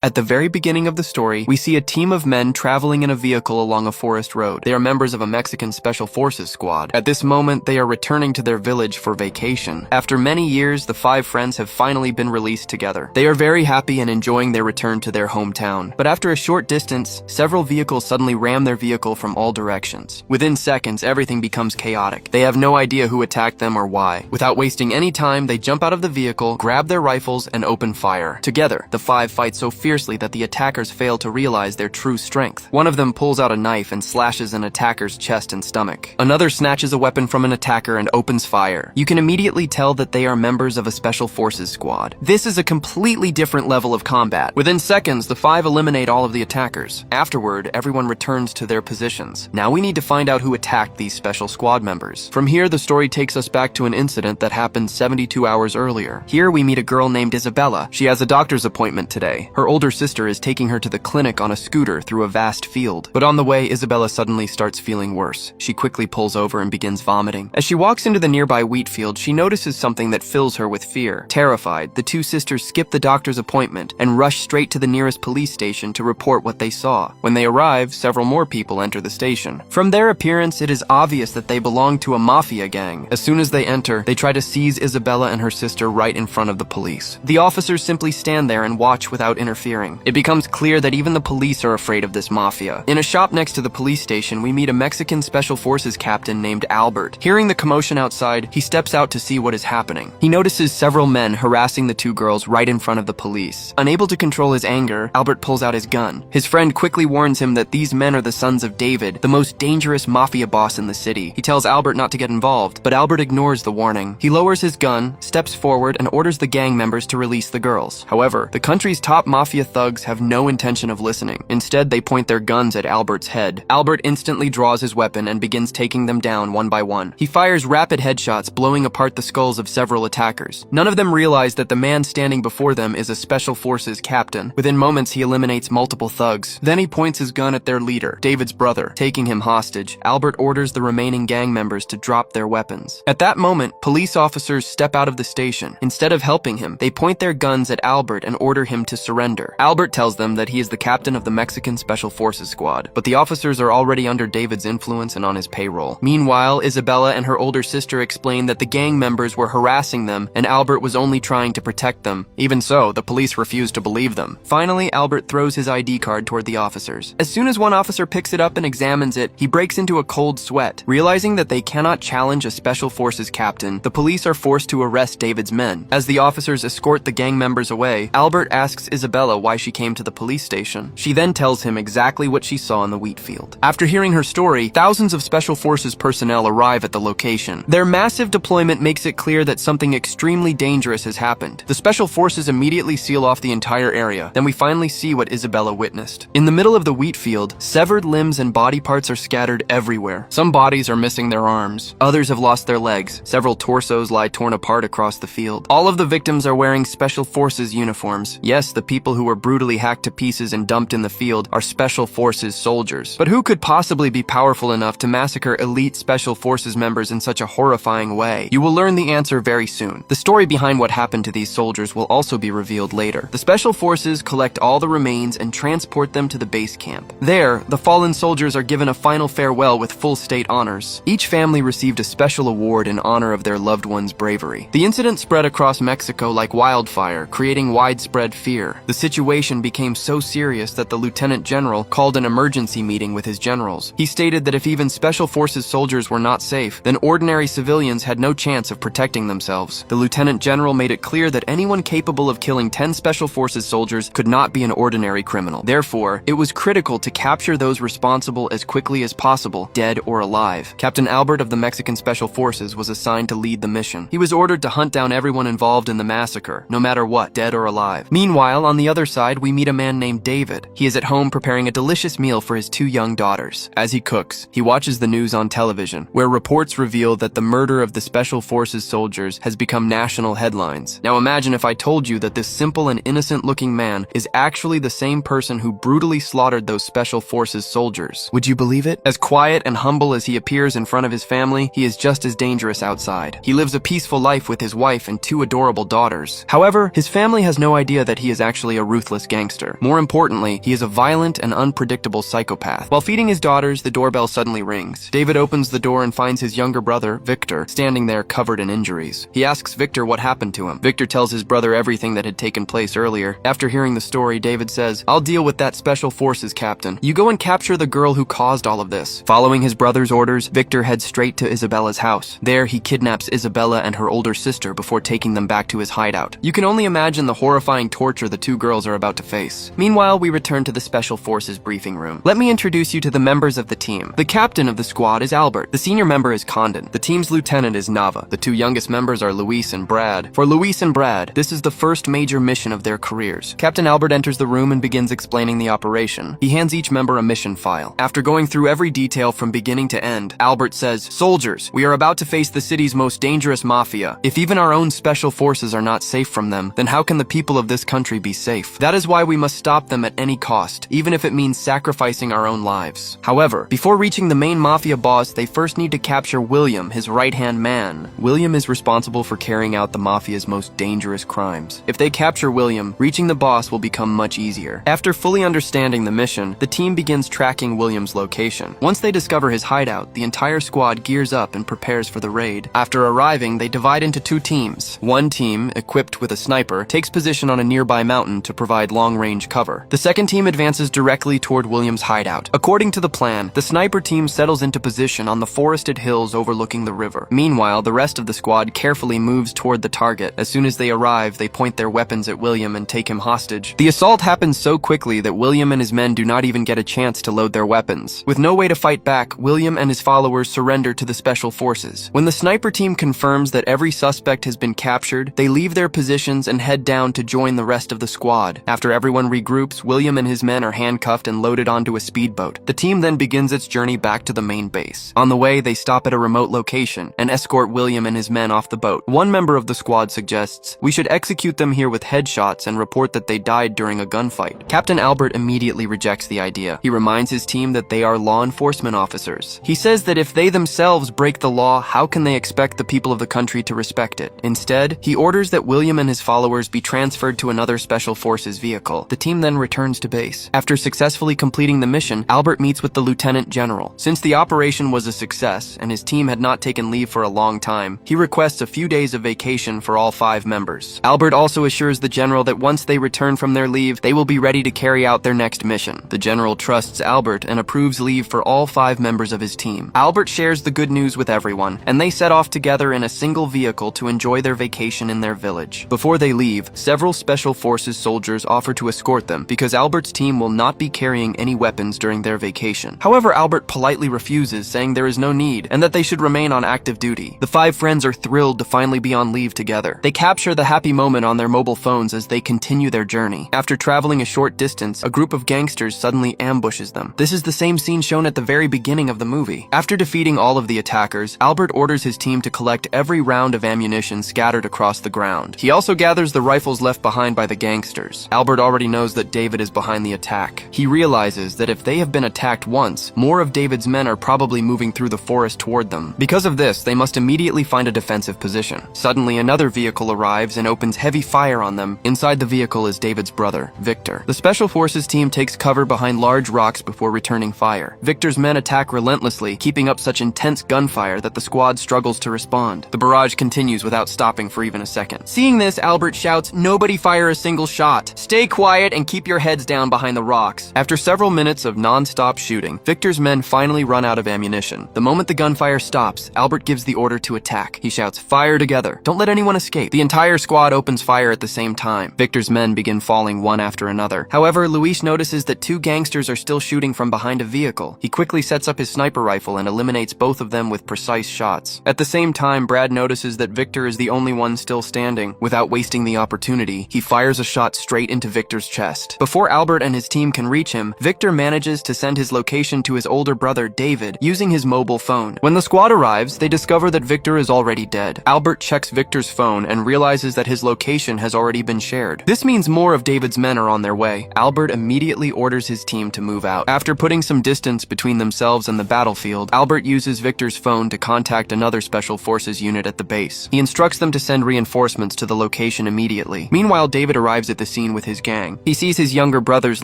At the very beginning of the story, we see a team of men traveling in a vehicle along a forest road. They are members of a Mexican Special Forces squad. At this moment, they are returning to their village for vacation. After many years, the 5 friends have finally been released together. They are very happy and enjoying their return to their hometown. But after a short distance, several vehicles suddenly ram their vehicle from all directions. Within seconds, everything becomes chaotic. They have no idea who attacked them or why. Without wasting any time, they jump out of the vehicle, grab their rifles, and open fire. Together, the 5 fight so fiercely that the attackers fail to realize their true strength. One of them pulls out a knife and slashes an attacker's chest and stomach. Another snatches a weapon from an attacker and opens fire. You can immediately tell that they are members of a Special Forces squad. This is a completely different level of combat. Within seconds, the 5 eliminate all of the attackers. Afterward, everyone returns to their positions. Now we need to find out who attacked these special squad members. From here, the story takes us back to an incident that happened 72 hours earlier. Here we meet a girl named Isabella. She has a doctor's appointment today. Her older sister is taking her to the clinic on a scooter through a vast field. But on the way, Isabella suddenly starts feeling worse. She quickly pulls over and begins vomiting. As she walks into the nearby wheat field, she notices something that fills her with fear. Terrified, the 2 sisters skip the doctor's appointment and rush straight to the nearest police station to report what they saw. When they arrive, several more people enter the station. From their appearance, it is obvious that they belong to a mafia gang. As soon as they enter, they try to seize Isabella and her sister right in front of the police. The officers simply stand there and watch without interfering. It becomes clear that even the police are afraid of this mafia. In a shop next to the police station, we meet a Mexican Special Forces captain named Albert. Hearing the commotion outside, he steps out to see what is happening. He notices several men harassing the 2 girls right in front of the police. Unable to control his anger, Albert pulls out his gun. His friend quickly warns him that these men are the sons of David, the most dangerous mafia boss in the city. He tells Albert not to get involved, but Albert ignores the warning. He lowers his gun, steps forward, and orders the gang members to release the girls. However, the country's top mafia thugs have no intention of listening. Instead, they point their guns at Albert's head. Albert instantly draws his weapon and begins taking them down one by one. He fires rapid headshots, blowing apart the skulls of several attackers. None of them realize that the man standing before them is a Special Forces captain. Within moments, he eliminates multiple thugs. Then he points his gun at their leader, David's brother. Taking him hostage, Albert orders the remaining gang members to drop their weapons. At that moment, police officers step out of the station. Instead of helping him, they point their guns at Albert and order him to surrender. Albert tells them that he is the captain of the Mexican Special Forces squad, but the officers are already under David's influence and on his payroll. Meanwhile, Isabella and her older sister explain that the gang members were harassing them and Albert was only trying to protect them. Even so, the police refused to believe them. Finally, Albert throws his ID card toward the officers. As soon as one officer picks it up and examines it, he breaks into a cold sweat. Realizing that they cannot challenge a Special Forces captain, the police are forced to arrest David's men. As the officers escort the gang members away, Albert asks Isabella why she came to the police station. She then tells him exactly what she saw in the wheat field. After hearing her story, thousands of Special Forces personnel arrive at the location. Their massive deployment makes it clear that something extremely dangerous has happened. The Special Forces immediately seal off the entire area. Then we finally see what Isabella witnessed. In the middle of the wheat field, severed limbs and body parts are scattered everywhere. Some bodies are missing their arms. Others have lost their legs. Several torsos lie torn apart across the field. All of the victims are wearing Special Forces uniforms. Yes, the people who were brutally hacked to pieces and dumped in the field are Special Forces soldiers. But who could possibly be powerful enough to massacre elite Special Forces members in such a horrifying way? You will learn the answer very soon. The story behind what happened to these soldiers will also be revealed later. The Special Forces collect all the remains and transport them to the base camp. There, the fallen soldiers are given a final farewell with full state honors. Each family received a special award in honor of their loved one's bravery. The incident spread across Mexico like wildfire, creating widespread fear. The situation became so serious that the Lieutenant General called an emergency meeting with his generals. He stated that if even Special Forces soldiers were not safe, then ordinary civilians had no chance of protecting themselves. The Lieutenant General made it clear that anyone capable of killing 10 Special Forces soldiers could not be an ordinary criminal. Therefore, it was critical to capture those responsible as quickly as possible, dead or alive. Captain Albert of the Mexican Special Forces was assigned to lead the mission. He was ordered to hunt down everyone involved in the massacre, no matter what, dead or alive. Meanwhile, on the other side, we meet a man named David. He is at home preparing a delicious meal for his 2 young daughters. As he cooks, he watches the news on television, where reports reveal that the murder of the Special Forces soldiers has become national headlines. Now imagine if I told you that this simple and innocent-looking man is actually the same person who brutally slaughtered those Special Forces soldiers. Would you believe it? As quiet and humble as he appears in front of his family, he is just as dangerous outside. He lives a peaceful life with his wife and 2 adorable daughters. However, his family has no idea that he is actually a ruthless gangster. More importantly, he is a violent and unpredictable psychopath. While feeding his daughters, the doorbell suddenly rings. David opens the door and finds his younger brother, Victor, standing there covered in injuries. He asks Victor what happened to him. Victor tells his brother everything that had taken place earlier. After hearing the story, David says, "I'll deal with that special forces captain. You go and capture the girl who caused all of this." Following his brother's orders, Victor heads straight to Isabella's house. There, he kidnaps Isabella and her older sister before taking them back to his hideout. You can only imagine the horrifying torture the two girls are about to face. Meanwhile, we return to the Special Forces briefing room. Let me introduce you to the members of the team. The captain of the squad is Albert. The senior member is Condon. The team's lieutenant is Nava. The two youngest members are Luis and Brad. For Luis and Brad, this is the first major mission of their careers. Captain Albert enters the room and begins explaining the operation. He hands each member a mission file. After going through every detail from beginning to end, Albert says, "Soldiers, we are about to face the city's most dangerous mafia. If even our own special forces are not safe from them, then how can the people of this country be safe? That is why we must stop them at any cost, even if it means sacrificing our own lives." However, before reaching the main mafia boss, they first need to capture William, his right-hand man. William is responsible for carrying out the mafia's most dangerous crimes. If they capture William, reaching the boss will become much easier. After fully understanding the mission, the team begins tracking William's location. Once they discover his hideout, the entire squad gears up and prepares for the raid. After arriving, they divide into two teams. One team, equipped with a sniper, takes position on a nearby mountain to provide long-range cover. The second team advances directly toward William's hideout. According to the plan, the sniper team settles into position on the forested hills overlooking the river. Meanwhile, the rest of the squad carefully moves toward the target. As soon as they arrive, they point their weapons at William and take him hostage. The assault happens so quickly that William and his men do not even get a chance to load their weapons. With no way to fight back, William and his followers surrender to the special forces. When the sniper team confirms that every suspect has been captured, they leave their positions and head down to join the rest of the squad. After everyone regroups, William and his men are handcuffed and loaded onto a speedboat. The team then begins its journey back to the main base. On the way, they stop at a remote location and escort William and his men off the boat. One member of the squad suggests, "We should execute them here with headshots and report that they died during a gunfight." Captain Albert immediately rejects the idea. He reminds his team that they are law enforcement officers. He says that if they themselves break the law, how can they expect the people of the country to respect it? Instead, he orders that William and his followers be transferred to another special forces vehicle. The team then returns to base. After successfully completing the mission, Albert meets with the lieutenant general. Since the operation was a success and his team had not taken leave for a long time, he requests a few days of vacation for all 5 members. Albert also assures the general that once they return from their leave, they will be ready to carry out their next mission. The general trusts Albert and approves leave for all 5 members of his team. Albert shares the good news with everyone, and they set off together in a single vehicle to enjoy their vacation in their village. Before they leave, several special forces soldiers offer to escort them because Albert's team will not be carrying any weapons during their vacation. However, Albert politely refuses, saying there is no need and that they should remain on active duty. The 5 friends are thrilled to finally be on leave together. They capture the happy moment on their mobile phones as they continue their journey. After traveling a short distance, a group of gangsters suddenly ambushes them. This is the same scene shown at the very beginning of the movie. After defeating all of the attackers, Albert orders his team to collect every round of ammunition scattered across the ground. He also gathers the rifles left behind by the gangsters. Albert already knows that David is behind the attack. He realizes that if they have been attacked once, more of David's men are probably moving through the forest toward them. Because of this, they must immediately find a defensive position. Suddenly, another vehicle arrives and opens heavy fire on them. Inside the vehicle is David's brother, Victor. The Special Forces team takes cover behind large rocks before returning fire. Victor's men attack relentlessly, keeping up such intense gunfire that the squad struggles to respond. The barrage continues without stopping for even a second. Seeing this, Albert shouts, "Nobody fire a single shot. Stay quiet and keep your heads down behind the rocks." After several minutes of non-stop shooting, Victor's men finally run out of ammunition. The moment the gunfire stops, Albert gives the order to attack. He shouts, "Fire together. Don't let anyone escape." The entire squad opens fire at the same time. Victor's men begin falling one after another. However, Luis notices that 2 gangsters are still shooting from behind a vehicle. He quickly sets up his sniper rifle and eliminates both of them with precise shots. At the same time, Brad notices that Victor is the only one still standing. Without wasting the opportunity, he fires a shot straight into Victor's chest. Before Albert and his team can reach him, Victor manages to send his location to his older brother, David, using his mobile phone. When the squad arrives, they discover that Victor is already dead. Albert checks Victor's phone and realizes that his location has already been shared. This means more of David's men are on their way. Albert immediately orders his team to move out. After putting some distance between themselves and the battlefield, Albert uses Victor's phone to contact another Special Forces unit at the base. He instructs them to send reinforcements to the location immediately. Meanwhile, David arrives at the scene scene with his gang. He sees his younger brother's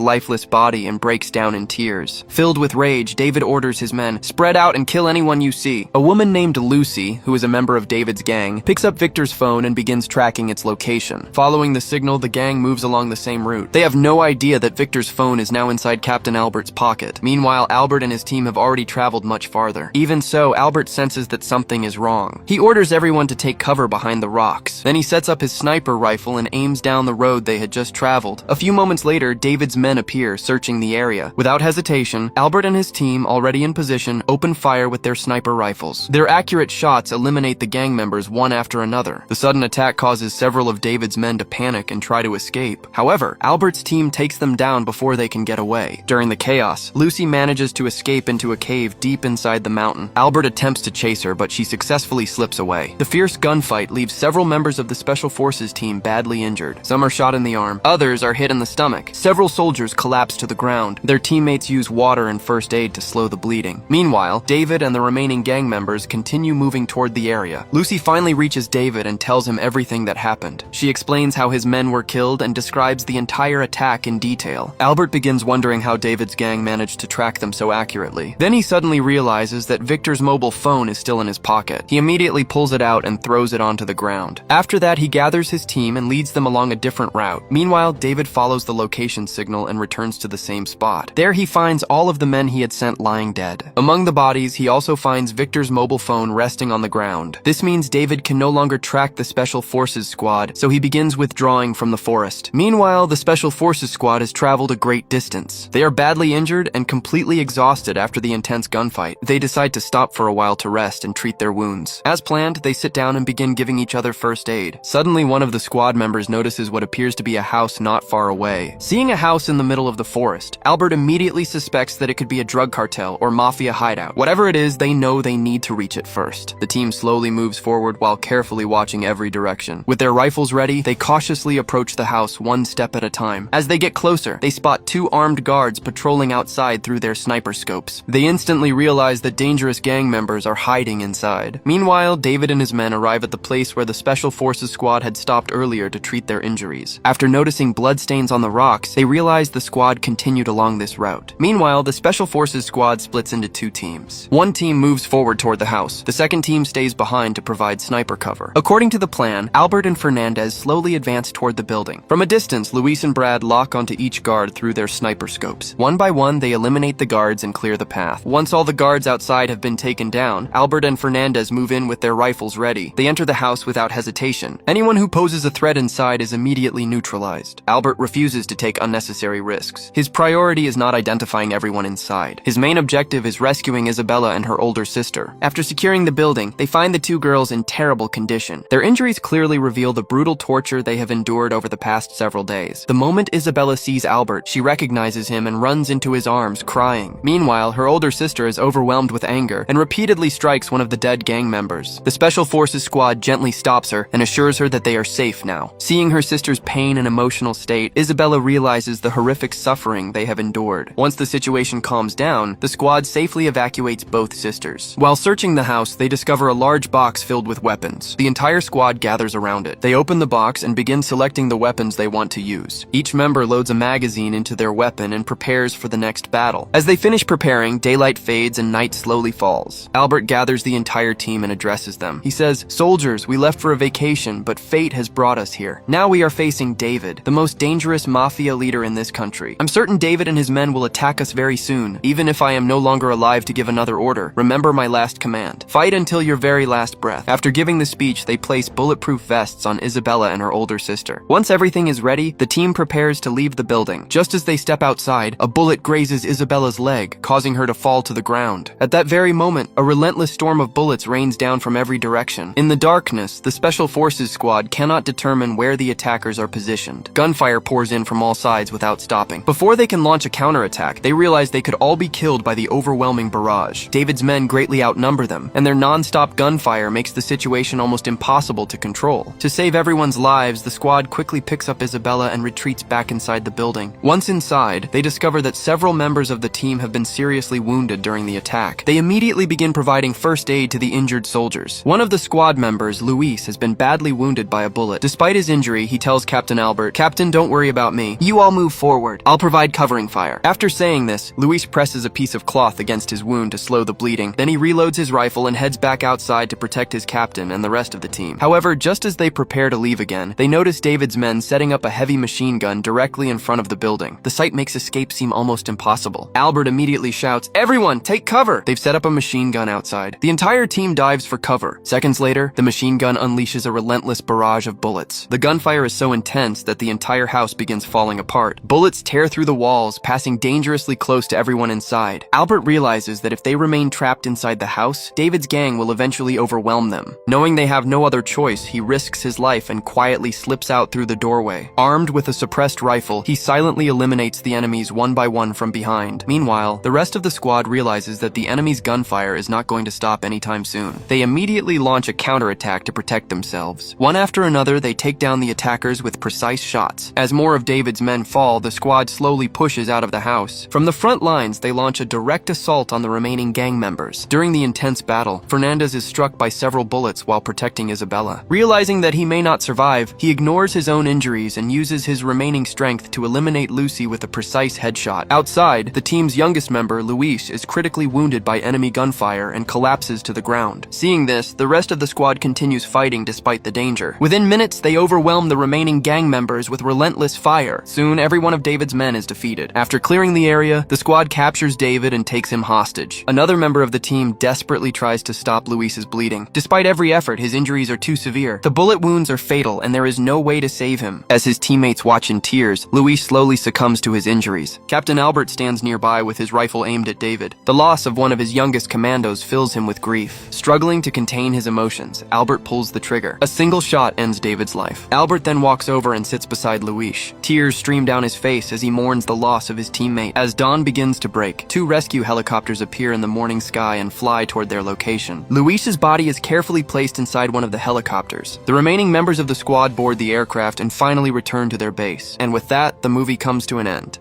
lifeless body and breaks down in tears. Filled with rage, David orders his men, "Spread out and kill anyone you see." A woman named Lucy, who is a member of David's gang, picks up Victor's phone and begins tracking its location. Following the signal, the gang moves along the same route. They have no idea that Victor's phone is now inside Captain Albert's pocket. Meanwhile, Albert and his team have already traveled much farther. Even so, Albert senses that something is wrong. He orders everyone to take cover behind the rocks. Then he sets up his sniper rifle and aims down the road they had just traveled. A few moments later, David's men appear, searching the area. Without hesitation, Albert and his team, already in position, open fire with their sniper rifles. Their accurate shots eliminate the gang members one after another. The sudden attack causes several of David's men to panic and try to escape. However, Albert's team takes them down before they can get away. During the chaos, Lucy manages to escape into a cave deep inside the mountain. Albert attempts to chase her, but she successfully slips away. The fierce gunfight leaves several members of the Special Forces team badly injured. Some are shot in the arm, others are hit in the stomach. Several soldiers collapse to the ground. Their teammates use water and first aid to slow the bleeding. Meanwhile, David and the remaining gang members continue moving toward the area. Lucy finally reaches David and tells him everything that happened. She explains how his men were killed and describes the entire attack in detail. Albert begins wondering how David's gang managed to track them so accurately. Then he suddenly realizes that Victor's mobile phone is still in his pocket. He immediately pulls it out and throws it onto the ground. After that, he gathers his team and leads them along a different route. Meanwhile, David follows the location signal and returns to the same spot. There he finds all of the men he had sent lying dead. Among the bodies, he also finds Victor's mobile phone resting on the ground. This means David can no longer track the Special Forces squad, so he begins withdrawing from the forest. Meanwhile, the Special Forces squad has traveled a great distance. They are badly injured and completely exhausted after the intense gunfight. They decide to stop for a while to rest and treat their wounds. As planned, they sit down and begin giving each other first aid. Suddenly, one of the squad members notices what appears to be a house not far away. Seeing a house in the middle of the forest, Albert immediately suspects that it could be a drug cartel or mafia hideout. Whatever it is, they know they need to reach it first. The team slowly moves forward while carefully watching every direction. With their rifles ready, they cautiously approach the house one step at a time. As they get closer, they spot two armed guards patrolling outside through their sniper scopes. They instantly realize that dangerous gang members are hiding inside. Meanwhile, David and his men arrive at the place where the Special Forces squad had stopped earlier to treat their injuries. After noticing bloodstains on the rocks, they realize the squad continued along this route. Meanwhile, the Special Forces squad splits into two teams. One team moves forward toward the house. The second team stays behind to provide sniper cover. According to the plan, Albert and Fernandez slowly advance toward the building. From a distance, Luis and Brad lock onto each guard through their sniper scopes. One by one, they eliminate the guards and clear the path. Once all the guards outside have been taken down, Albert and Fernandez move in with their rifles ready. They enter the house without hesitation. Anyone who poses a threat inside is immediately neutralized. Albert refuses to take unnecessary risks. His priority is not identifying everyone inside. His main objective is rescuing Isabella and her older sister. After securing the building, they find the two girls in terrible condition. Their injuries clearly reveal the brutal torture they have endured over the past several days. The moment Isabella sees Albert, she recognizes him and runs into his arms, crying. Meanwhile, her older sister is overwhelmed with anger and repeatedly strikes one of the dead gang members. The Special Forces squad gently stops her and assures her that they are safe now. Seeing her sister's pain and emotional state, Isabella realizes the horrific suffering they have endured. Once the situation calms down, the squad safely evacuates both sisters. While searching the house, they discover a large box filled with weapons. The entire squad gathers around it. They open the box and begin selecting the weapons they want to use. Each member loads a magazine into their weapon and prepares for the next battle. As they finish preparing, daylight fades and night slowly falls. Albert gathers the entire team and addresses them. He says, "Soldiers, we left for a vacation, but fate has brought us here. Now we are facing David, the most dangerous mafia leader in this country. I'm certain David and his men will attack us very soon. Even if I am no longer alive to give another order, remember my last command. Fight until your very last breath." After giving the speech, they place bulletproof vests on Isabella and her older sister. Once everything is ready, the team prepares to leave the building. Just as they step outside, a bullet grazes Isabella's leg, causing her to fall to the ground. At that very moment, a relentless storm of bullets rains down from every direction. In the darkness, the Special Forces squad cannot determine where the attackers are positioned. Gunfire pours in from all sides without stopping. Before they can launch a counterattack, they realize they could all be killed by the overwhelming barrage. David's men greatly outnumber them, and their non-stop gunfire makes the situation almost impossible to control. To save everyone's lives, the squad quickly picks up Isabella and retreats back inside the building. Once inside, they discover that several members of the team have been seriously wounded during the attack. They immediately begin providing first aid to the injured soldiers. One of the squad members, Luis, has been badly wounded by a bullet. Despite his injury, he tells Captain Albert, Albert, "Captain, don't worry about me. You all move forward. I'll provide covering fire." After saying this, Luis presses a piece of cloth against his wound to slow the bleeding. Then he reloads his rifle and heads back outside to protect his captain and the rest of the team. However, just as they prepare to leave again, they notice David's men setting up a heavy machine gun directly in front of the building. The sight makes escape seem almost impossible. Albert immediately shouts, "Everyone, take cover!" They've set up a machine gun outside. The entire team dives for cover. Seconds later, the machine gun unleashes a relentless barrage of bullets. The gunfire is so intense that the entire house begins falling apart. Bullets tear through the walls, passing dangerously close to everyone inside. Albert realizes that if they remain trapped inside the house, David's gang will eventually overwhelm them. Knowing they have no other choice, he risks his life and quietly slips out through the doorway. Armed with a suppressed rifle, he silently eliminates the enemies one by one from behind. Meanwhile, the rest of the squad realizes that the enemy's gunfire is not going to stop anytime soon. They immediately launch a counterattack to protect themselves. One after another, they take down the attackers with precise shots. As more of David's men fall, the squad slowly pushes out of the house. From the front lines, they launch a direct assault on the remaining gang members. During the intense battle, Fernandez is struck by several bullets while protecting Isabella. Realizing that he may not survive, he ignores his own injuries and uses his remaining strength to eliminate Lucy with a precise headshot. Outside, the team's youngest member, Luis, is critically wounded by enemy gunfire and collapses to the ground. Seeing this, the rest of the squad continues fighting despite the danger. Within minutes, they overwhelm the remaining gang members with relentless fire. Soon, every one of David's men is defeated. After clearing the area, the squad captures David and takes him hostage. Another member of the team desperately tries to stop Luis's bleeding. Despite every effort, his injuries are too severe. The bullet wounds are fatal, and there is no way to save him. As his teammates watch in tears, Luis slowly succumbs to his injuries. Captain Albert stands nearby with his rifle aimed at David. The loss of one of his youngest commandos fills him with grief. Struggling to contain his emotions, Albert pulls the trigger. A single shot ends David's life. Albert then walks over and sits beside Luis. Tears stream down his face as he mourns the loss of his teammate. As dawn begins to break, two rescue helicopters appear in the morning sky and fly toward their location. Luis's body is carefully placed inside one of the helicopters. The remaining members of the squad board the aircraft and finally return to their base. And with that, the movie comes to an end.